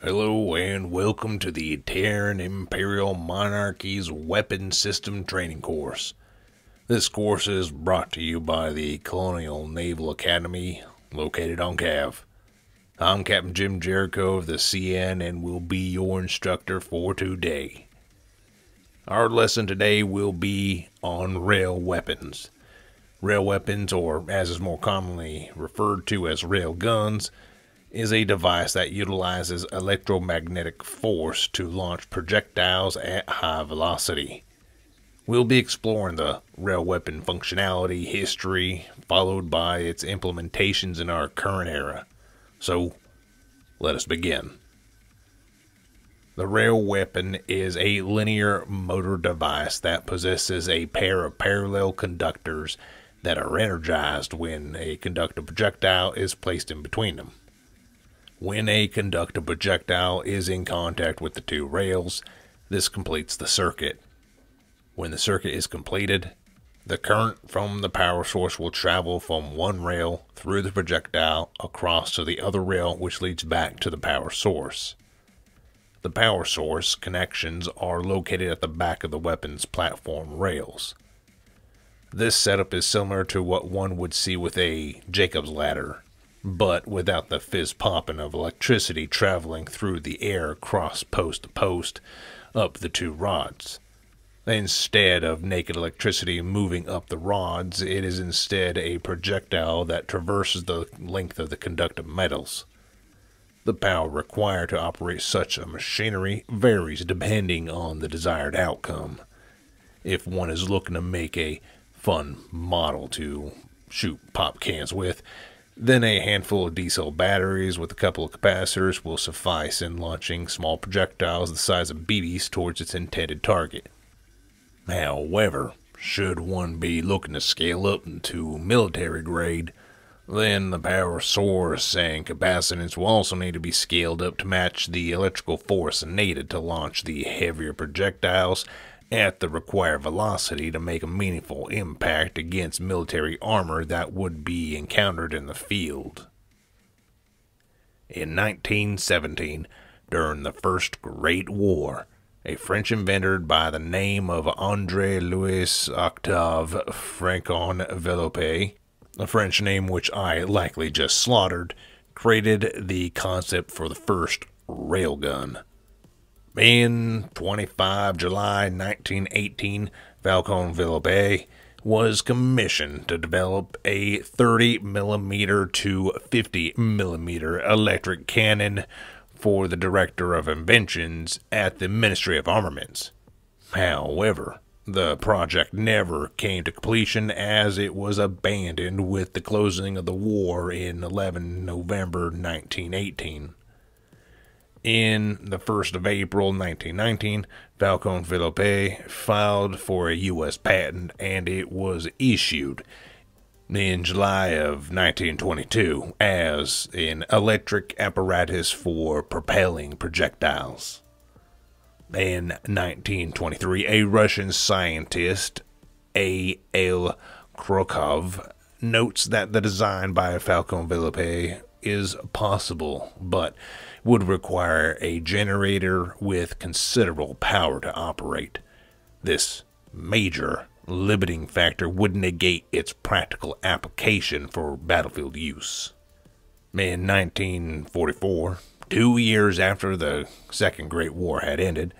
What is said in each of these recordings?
Hello and welcome to the Terran Imperial Monarchy's Weapon System Training Course. This course is brought to you by the Colonial Naval Academy, located on Cav. I'm Captain Jim Jericho of the CN and will be your instructor for today. Our lesson today will be on rail weapons. Rail weapons, or as is more commonly referred to as rail guns, is a device that utilizes electromagnetic force to launch projectiles at high velocity. We'll be exploring the rail weapon functionality, history, followed by its implementations in our current era. So, let us begin. The rail weapon is a linear motor device that possesses a pair of parallel conductors that are energized when a conductive projectile is placed in between them. When a conductive projectile is in contact with the two rails, this completes the circuit. When the circuit is completed, the current from the power source will travel from one rail through the projectile across to the other rail, which leads back to the power source. The power source connections are located at the back of the weapon's platform rails. This setup is similar to what one would see with a Jacob's ladder, but without the fizz-popping of electricity traveling through the air across post to post up the two rods. Instead of naked electricity moving up the rods, it is instead a projectile that traverses the length of the conductive metals. The power required to operate such a machinery varies depending on the desired outcome. If one is looking to make a fun model to shoot pop cans with, then a handful of D-cell batteries with a couple of capacitors will suffice in launching small projectiles the size of BBs towards its intended target. However, should one be looking to scale up into military grade, then the power source and capacitance will also need to be scaled up to match the electrical force needed to launch the heavier projectiles at the required velocity to make a meaningful impact against military armor that would be encountered in the field. In 1917, during the First Great War, a French inventor by the name of André Louis Octave Francois-Enveloppe, a French name which I likely just slaughtered, created the concept for the first railgun. In 25 July 1918, Francois-Enveloppe was commissioned to develop a 30mm to 50mm electric cannon for the Director of Inventions at the Ministry of Armaments. However, the project never came to completion as it was abandoned with the closing of the war in 11 November 1918. In the 1st of April 1919, Francois-Enveloppe filed for a U.S. patent and it was issued in July of 1922 as an electric apparatus for propelling projectiles. In 1923, a Russian scientist, A. L. Krokov, notes that the design by Francois-Enveloppe is possible, but would require a generator with considerable power to operate. This major limiting factor would negate its practical application for battlefield use. In 1944, 2 years after the Second Great War had ended,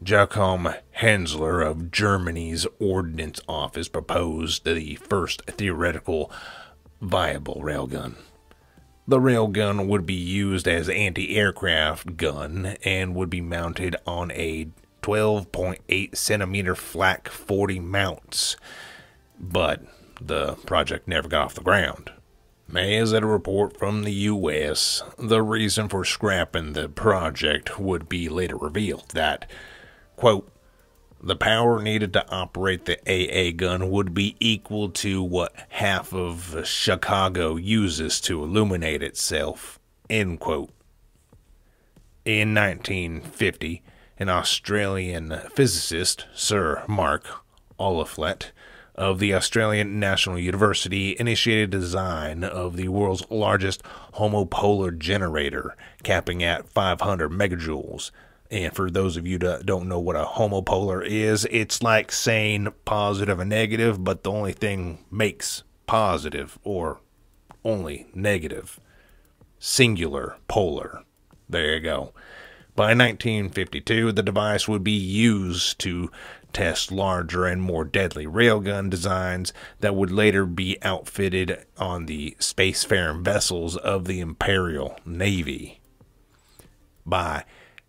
Joachim Hensler of Germany's Ordnance Office proposed the first theoretical viable railgun. The railgun would be used as an anti-aircraft gun and would be mounted on a 12.8 centimeter flak 40 mounts, but the project never got off the ground. As at a report from the U.S., the reason for scrapping the project would be later revealed that, quote, The power needed to operate the AA gun would be equal to what half of Chicago uses to illuminate itself. End quote. In 1950, an Australian physicist, Sir Mark Olaflet, of the Australian National University, initiated design of the world's largest homopolar generator, capping at 500 megajoules. And for those of you that don't know what a homopolar is, it's like saying positive and negative, but the only thing makes positive or only negative. Singular polar. There you go. By 1952, the device would be used to test larger and more deadly railgun designs that would later be outfitted on the spacefaring vessels of the Imperial Navy. By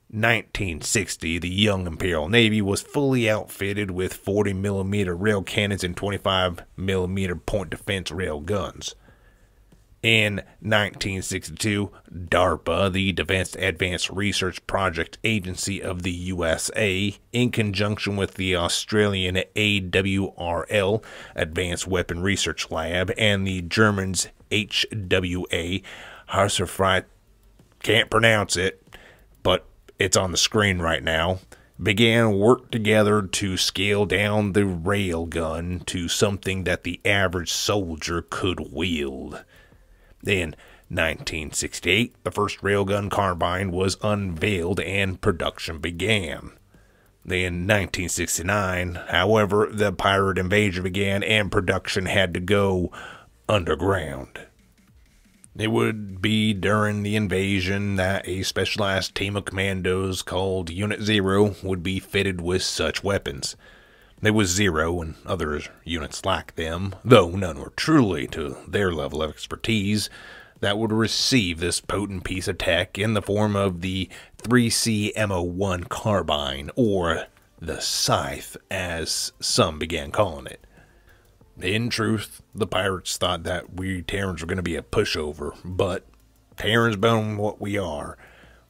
1960, the young Imperial Navy was fully outfitted with 40mm rail cannons and 25mm point defense rail guns. In 1962, DARPA, the Defense Advanced Research Project Agency of the USA, in conjunction with the Australian AWRL, Advanced Weapon Research Lab, and the Germans HWA, Hausfreit, can't pronounce it, but it's on the screen right now, began work together to scale down the railgun to something that the average soldier could wield. In 1968, the first railgun carbine was unveiled and production began. In 1969, however, the pirate invasion began and production had to go underground. It would be during the invasion that a specialized team of commandos called Unit Zero would be fitted with such weapons. There was Zero and other units like them, though none were truly to their level of expertise, that would receive this potent piece of tech in the form of the 3C M01 carbine, or the Scythe, as some began calling it. In truth, the pirates thought that we Terrans were going to be a pushover, but Terrans being what we are,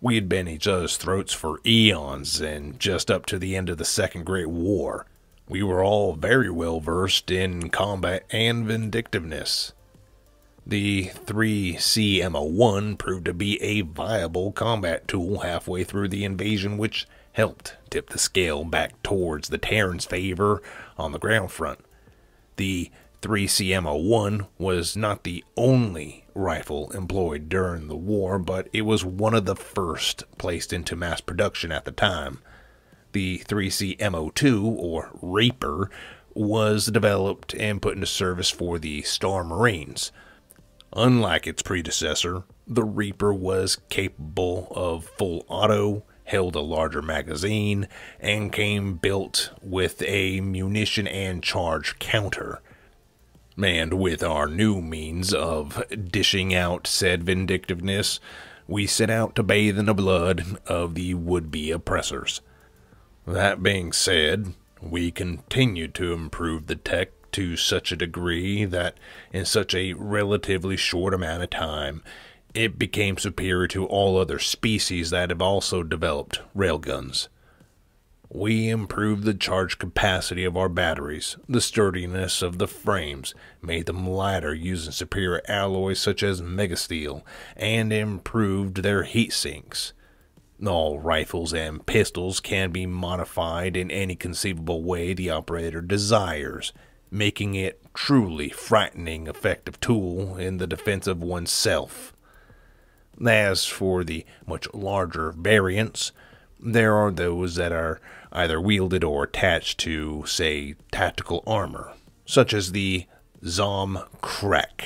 we had been each other's throats for eons, and just up to the end of the Second Great War, we were all very well versed in combat and vindictiveness. The 3C M01 proved to be a viable combat tool halfway through the invasion, which helped tip the scale back towards the Terrans' favor on the ground front. The 3C M01 was not the only rifle employed during the war, but it was one of the first placed into mass production at the time. The 3C M02, or Reaper, was developed and put into service for the Star Marines. Unlike its predecessor, the Reaper was capable of full auto, held a larger magazine, and came built with a munition and charge counter. And with our new means of dishing out said vindictiveness, we set out to bathe in the blood of the would-be oppressors. That being said, we continued to improve the tech to such a degree that in such a relatively short amount of time, it became superior to all other species that have also developed railguns. We improved the charge capacity of our batteries, the sturdiness of the frames, made them lighter using superior alloys such as Megasteel, and improved their heat sinks. All rifles and pistols can be modified in any conceivable way the operator desires, making it truly frightening effective tool in the defense of oneself. As for the much larger variants, there are those that are either wielded or attached to, say, tactical armor, such as the Zomkrek.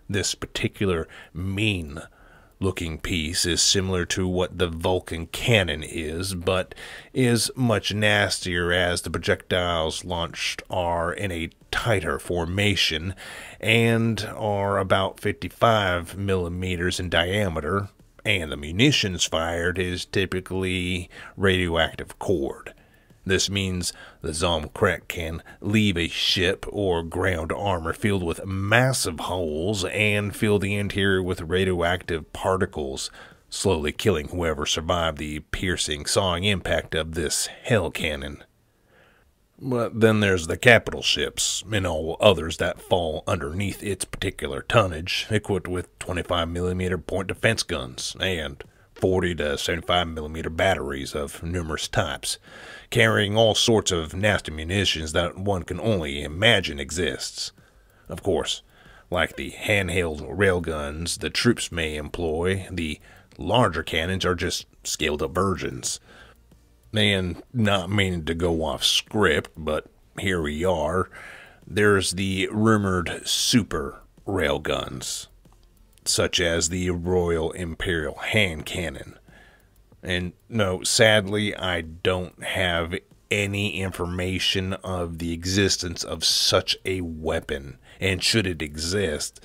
This particular mean-looking piece is similar to what the Vulcan cannon is, but is much nastier as the projectiles launched are in a tighter formation and are about 55 millimeters in diameter, and the munitions fired is typically radioactive cord. This means the Zomkrek can leave a ship or ground armor filled with massive holes and fill the interior with radioactive particles, slowly killing whoever survived the piercing, sawing impact of this hell cannon. But then there's the capital ships and all others that fall underneath its particular tonnage, equipped with 25mm point defense guns and 40 to 75mm batteries of numerous types, carrying all sorts of nasty munitions that one can only imagine exists. Of course, like the handheld railguns the troops may employ, the larger cannons are just scaled-up versions. And not meaning to go off script, but here we are. There's the rumored super railguns, such as the Royal Imperial Hand Cannon. And no, sadly, I don't have any information of the existence of such a weapon, and should it exist,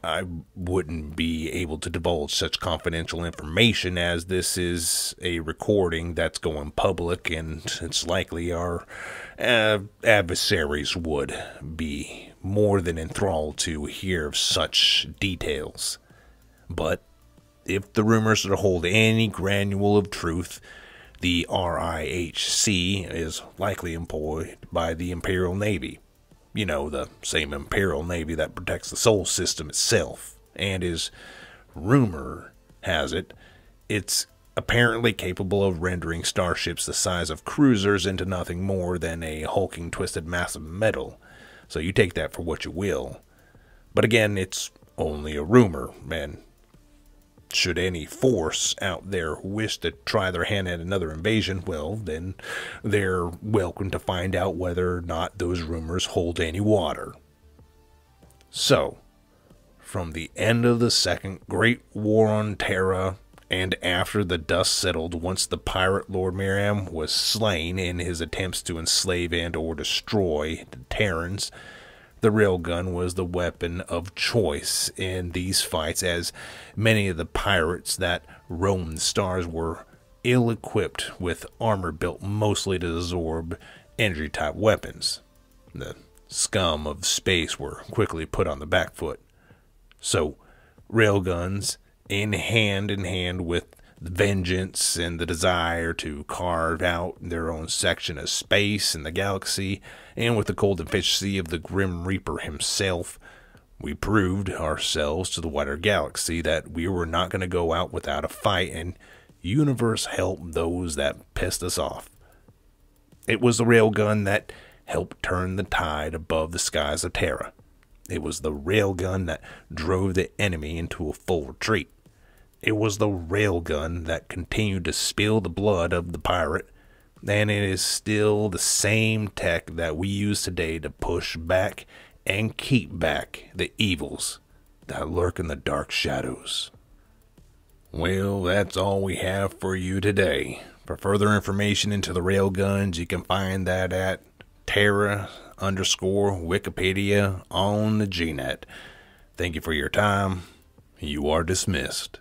I wouldn't be able to divulge such confidential information, as this is a recording that's going public, and it's likely our adversaries would be more than enthralled to hear of such details. But if the rumors hold any granule of truth, the RIHC is likely employed by the Imperial Navy. You know, the same Imperial Navy that protects the Sol system itself. And as rumor has it, it's apparently capable of rendering starships the size of cruisers into nothing more than a hulking twisted mass of metal. So you take that for what you will. But again, it's only a rumor, and should any force out there wish to try their hand at another invasion, well, then they're welcome to find out whether or not those rumors hold any water. So, from the end of the Second Great War on Terra, and after the dust settled once the pirate Lord Miriam was slain in his attempts to enslave and or destroy the Terrans, the railgun was the weapon of choice in these fights, as many of the pirates that roamed the stars were ill-equipped with armor built mostly to absorb energy-type weapons. The scum of space were quickly put on the back foot. So, railguns, in hand with vengeance and the desire to carve out their own section of space in the galaxy, and with the cold efficiency of the Grim Reaper himself, we proved ourselves to the wider galaxy that we were not going to go out without a fight, and universe helped those that pissed us off. It was the railgun that helped turn the tide above the skies of Terra. It was the railgun that drove the enemy into a full retreat. It was the railgun that continued to spill the blood of the pirate, and it is still the same tech that we use today to push back and keep back the evils that lurk in the dark shadows. Well, that's all we have for you today. For further information into the railguns, you can find that at Terra_Wikipedia on the GNet. Thank you for your time. You are dismissed.